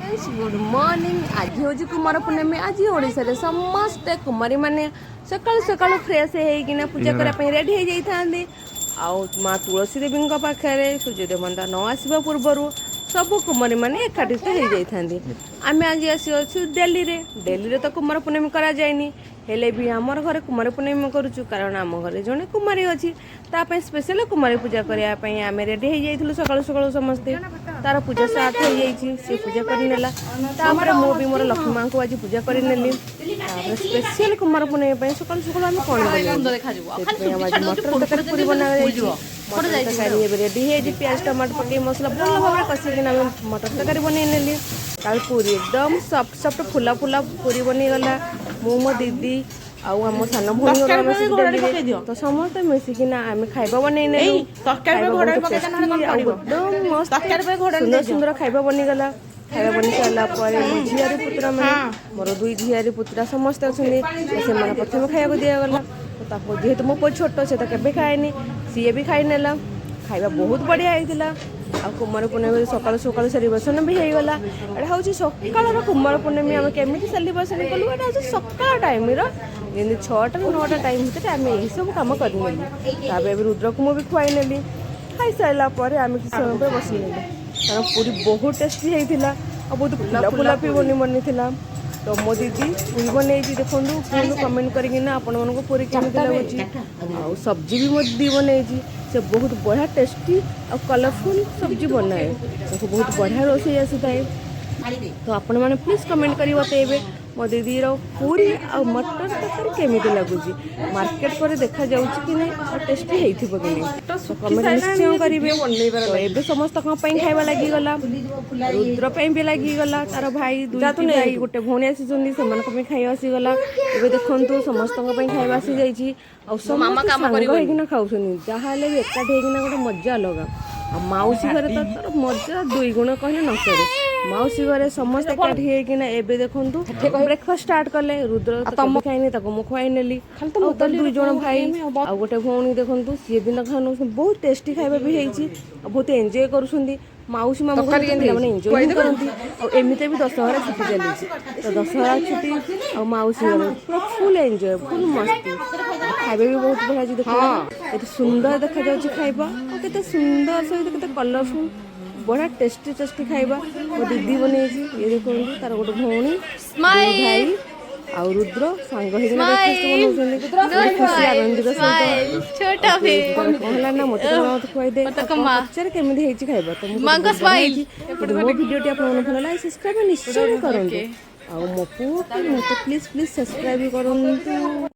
Friends good morning. आज हूँ कुमार पूर्णिमा। आज ओडिशा समस्ते कुमारी मैंने सकाल सकाल फ्रेश होना पूजा करने रेडी हो जाते माँ तुलसी देवी पाखे सूर्यदेव मंदा न आसवा पूर्वर सब कुमारी मैंने एकाठित हो जाते। आम आज आसी दिल्ली तो कुमार पूर्णिमा करा जाएनी हेले भी आमर घर कुमार पूर्णिमा करुचु कारण आम घर जड़े कुमारी अच्छी ताप स्पेशल कुमारी पूजा करने आम रेडी हो जाइलु सकालू सकालू समस्ते तार पूजा स्टार्ट हो जाइए सी पूजा करनेला मु भी मोर लक्ष्मी माँ को आज पूजा करनेली स्पेशल कुमार पूर्णिमा सकालू सकालू आम कौन मटर तरकारी पूरी बना मटर तरकारी रेडी हो प्याज टमाटर पकई मसला भल भाव कषिकिन मटर तरकारी बनई पूरी एकदम सफ्ट सफ्ट फुला फुला पूरी बनीगला मु मो दीदी आम सान भूमि तो समस्त मिसिकिना आम खाइबा बनई सुंदर सुंदर खाइबा बनीगला खाଇବା बनी सारा झीआरी पुत्रा मैंने मोर दुई झीआरी पुत्रा समस्त अच्छा से प्रथम खाया दिगला जेहेतु मो पुଅ छोट से केवे खाएनी सी भी खाई नेला खाଇବା बहुत बढ़िया होता आ कुमार पूर्णिमा सकाल सकाल सेलिब्रेशन भी होगला एटा हूँ सकाल कुमार पूर्णिमा आम केमी सेलिब्रेशन कलु एटा हूँ सकाल टाइम जमी 6टा 9टा टाइम भितर आम यही सब कम करनेली रुद्र को मुझे खुआई नेली खाई सारापर आम किसी समय पर बस कारण पूरी बहुत टेस्टी होता और बहुत फुला फुला भी बनी तो मो दीदी पूरी बनई देखो पुणी कमेंट करना आपण मानक पूरी केमी लगुच सब्जी भी मो दीदी बनई से बहुत बढ़िया टेस्टी और कलरफुल सब्जी बनाए बहुत बढ़िया रोषे आसी थाए तो आपण मैंने प्लीज कमेंट कर बताइए मो दीदी पूरी आ मटर तरकारी केमी लगुच मार्केट पर देखा जाऊँ कि नहीं और टेस्टी होती कि नहीं तो कमेंट निश्चय करेंगे तो समस्त खाଇବା लगिगला रुद्र भी लगिगला तार भाई दुई भाई गोटे भौणी आसी से खाई आसीगला ए देखु समस्त खाଇବା आसी जाइए और खाऊ जहाँ भी एकाठी होना गोटे मजा अलग आ मौसी घरे तो तार मजा दुई गुण कहले न सरे मौसी घरे समस्त एकाठी होना एबे देखंतु ब्रेकफास्ट स्टार्ट कले रुद्र तम खाइनी ताको मु खुआई नेली तो दुई जण भाई आ गोटे भौणी देखंतु सी भी न खानु बहुत टेस्टी खाଇବା भी हेची बहुत एंजॉय करूछंदी मौसी मामू मैंने एंजॉय करती और एमती भी दशहरा छुट्टी चली तो दशहरा छुट्टी और मौसी पूरा फुल एंजॉय फुल मस्ती खाଇବା भी बहुत बढ़िया देखा सुंदर देखा जाऊँ खाଇବା और केते सुंदर सहित केते कलरफुल बढ़िया टेस्टी टेस्टी खाଇବା मो दीदी बनई ये देखो तार गोटे भौणी भाई आउ रुद्र सांग कहला ना मत खुआई दे पचार केमी खाଇବା तो मो भिडियोटी आप भल लगे सब्सक्राइब निश्चय करूँ आ मो पुओ मत प्लीज प्लीज सब्सक्राइब करूँ।